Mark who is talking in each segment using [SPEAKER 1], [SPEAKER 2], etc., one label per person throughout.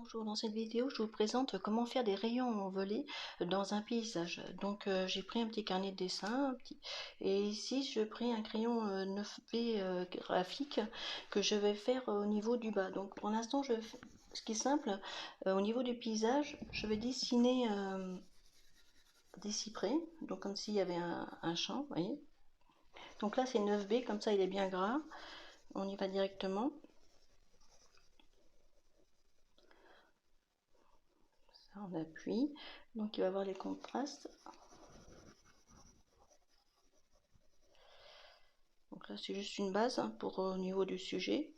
[SPEAKER 1] Bonjour, dans cette vidéo, je vous présente comment faire des rayons envolés dans un paysage. Donc, j'ai pris un petit carnet de dessin, et ici, je pris un crayon 9B graphique que je vais faire au niveau du bas. Donc, pour l'instant, ce qui est simple, au niveau du paysage, je vais dessiner des cyprès, donc comme s'il y avait un champ, vous voyez. Donc là, c'est 9B, comme ça, il est bien gras. On y va directement. On appuie, donc il va avoir les contrastes. Donc là c'est juste une base pour au niveau du sujet.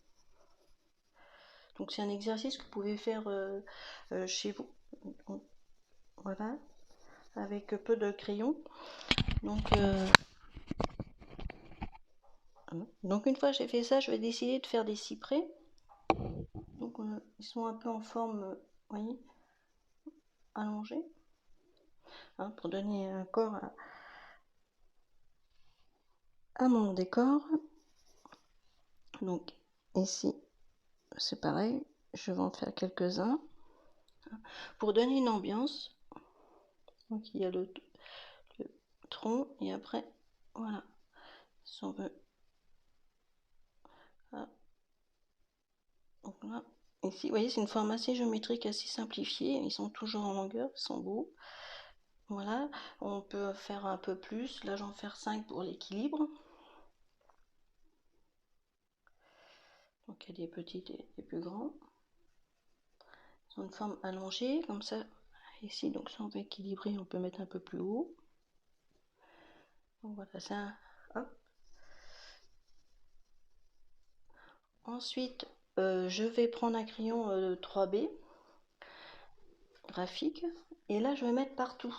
[SPEAKER 1] Donc c'est un exercice que vous pouvez faire chez vous. Voilà, avec peu de crayons. Donc une fois que j'ai fait ça, je vais décider de faire des cyprès. Donc ils sont un peu en forme, voyez, allongés, hein, pour donner un corps à mon décor. Donc ici c'est pareil, je vais en faire quelques-uns pour donner une ambiance. Donc il y a le tronc et après voilà, si on veut. Ah. Donc là, ici, vous voyez, c'est une forme assez géométrique, assez simplifiée. Ils sont toujours en longueur, ils sont beaux. Voilà, on peut faire un peu plus. Là, j'en fais 5 pour l'équilibre. Donc il y a des petits et des plus grands. Ils ont une forme allongée, comme ça. Ici, donc si on veut équilibrer, on peut mettre un peu plus haut. Donc voilà, c'est un... Hop. Ensuite, je vais prendre un crayon 3B graphique. Et là, je vais mettre partout.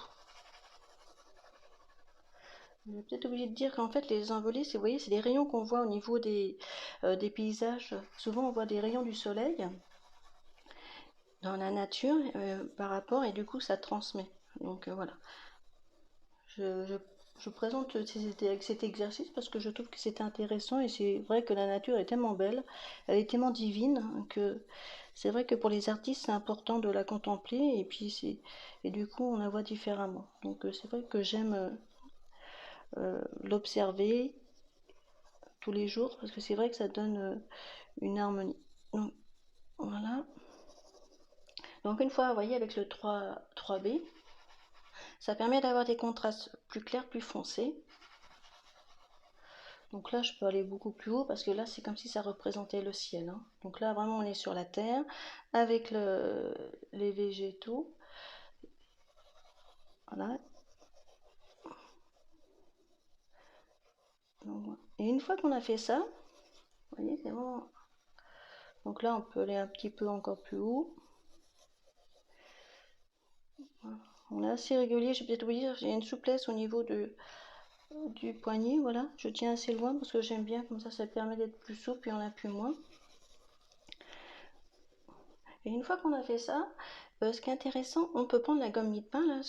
[SPEAKER 1] J'ai peut-être oublié de dire qu'en fait les envolées, vous voyez, c'est des rayons qu'on voit au niveau des paysages. Souvent on voit des rayons du soleil dans la nature par rapport, et du coup ça transmet. Donc voilà. Je présente cet exercice parce que je trouve que c'est intéressant, et c'est vrai que la nature est tellement belle, elle est tellement divine, que c'est vrai que pour les artistes c'est important de la contempler, et puis et du coup on la voit différemment. Donc c'est vrai que j'aime l'observer tous les jours, parce que c'est vrai que ça donne une harmonie. Donc voilà. Donc une fois, vous voyez, avec le 3B, ça permet d'avoir des contrastes plus clairs, plus foncés. Donc là, je peux aller beaucoup plus haut, parce que là, c'est comme si ça représentait le ciel, hein. Donc là, vraiment, on est sur la terre, avec les végétaux. Voilà. Donc, et une fois qu'on a fait ça, vous voyez, c'est bon. Donc là, on peut aller un petit peu encore plus haut. Voilà. On est assez régulier, je vais peut-être vous dire, j'ai une souplesse au niveau du poignet, voilà, je tiens assez loin parce que j'aime bien, comme ça permet d'être plus souple et on appuie moins. Et une fois qu'on a fait ça, ce qui est intéressant, on peut prendre la gomme mie-de-pain là,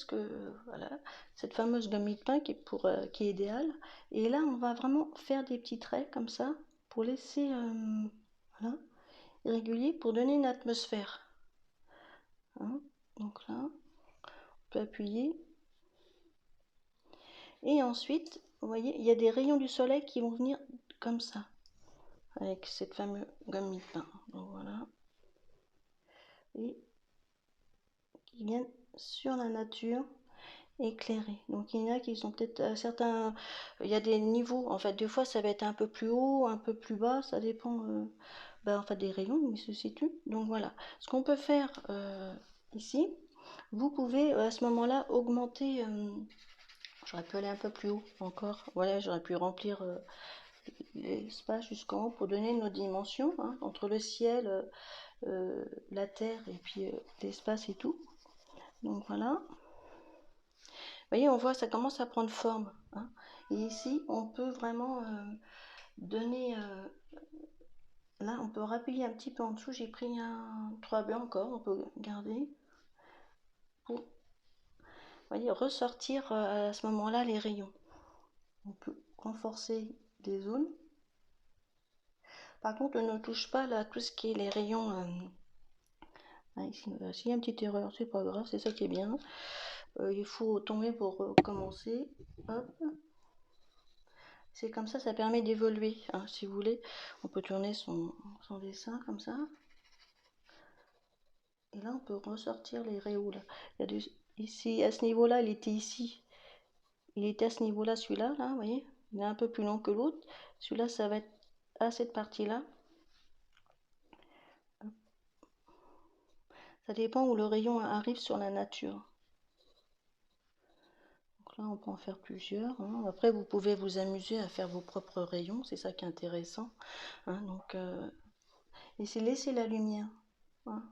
[SPEAKER 1] voilà, cette fameuse gomme mie-de-pain qui est idéale, et là on va vraiment faire des petits traits comme ça pour laisser voilà, irrégulier, pour donner une atmosphère, hein. Donc là on peut appuyer, et ensuite vous voyez, il y a des rayons du soleil qui vont venir comme ça avec cette fameuse gomme mie-de-pain. Donc voilà, et qui viennent sur la nature éclairée. Donc il y en a qui sont peut-être certains, il y a des niveaux, en fait, des fois ça va être un peu plus haut, un peu plus bas, ça dépend en fait, des rayons où ils se situent. Donc voilà, ce qu'on peut faire ici, vous pouvez à ce moment-là augmenter, j'aurais pu aller un peu plus haut encore, voilà, j'aurais pu remplir l'espace jusqu'en haut pour donner une autre dimension, hein, entre le ciel, la terre et puis l'espace et tout. Donc voilà, vous voyez, on voit ça commence à prendre forme, hein. Et ici on peut vraiment donner, là on peut rappuyer un petit peu en dessous, j'ai pris un 3B encore, on peut garder pour, vous voyez, ressortir à ce moment là les rayons. On peut renforcer des zones. Par contre, on ne touche pas là tout ce qui est les rayons Ici, s'il y a une petite erreur, c'est pas grave, c'est ça qui est bien. Il faut tomber pour recommencer. Hop. C'est comme ça permet d'évoluer. Hein, si vous voulez, on peut tourner son dessin comme ça. Et là, on peut ressortir les rayons. Là. Il y a ici, à ce niveau-là, il était ici. Il était à ce niveau-là, celui-là, là, vous voyez. Il est un peu plus long que l'autre. Celui-là, ça va être à cette partie-là. Ça dépend où le rayon arrive sur la nature. Donc là, on peut en faire plusieurs. Hein. Après, vous pouvez vous amuser à faire vos propres rayons. C'est ça qui est intéressant. Hein. Donc, et c'est laisser la lumière. Hein.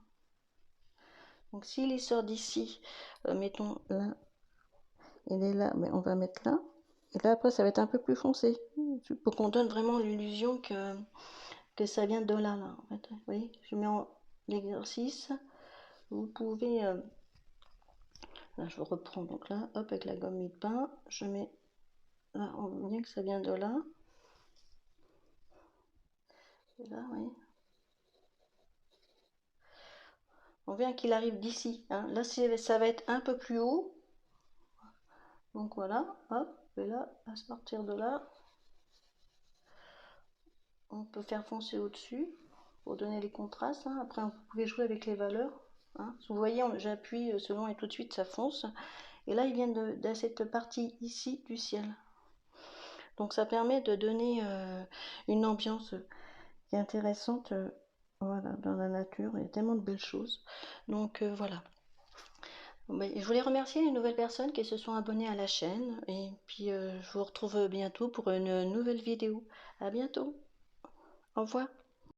[SPEAKER 1] Donc, s'il sort d'ici, mettons là, il est là, mais on va mettre là. Et là, après, ça va être un peu plus foncé. Pour qu'on donne vraiment l'illusion que ça vient de là. En fait. Vous voyez, je mets en l'exercice. Vous pouvez... là, je reprends. Donc là, hop, avec la gomme mi-pain, je mets... Là, on voit bien que ça vient de là. Et là, vous voyez. On voit qu'il arrive d'ici. Hein. Là, ça va être un peu plus haut. Donc voilà, hop. Et là, à partir de là, on peut faire foncer au-dessus pour donner les contrastes. Hein. Après, vous pouvez jouer avec les valeurs. Hein. Vous voyez, j'appuie selon et tout de suite ça fonce. Et là, il vient de cette partie ici du ciel. Donc ça permet de donner une ambiance qui est intéressante voilà, dans la nature. Il y a tellement de belles choses. Donc voilà. Je voulais remercier les nouvelles personnes qui se sont abonnées à la chaîne. Et puis je vous retrouve bientôt pour une nouvelle vidéo. À bientôt. Au revoir.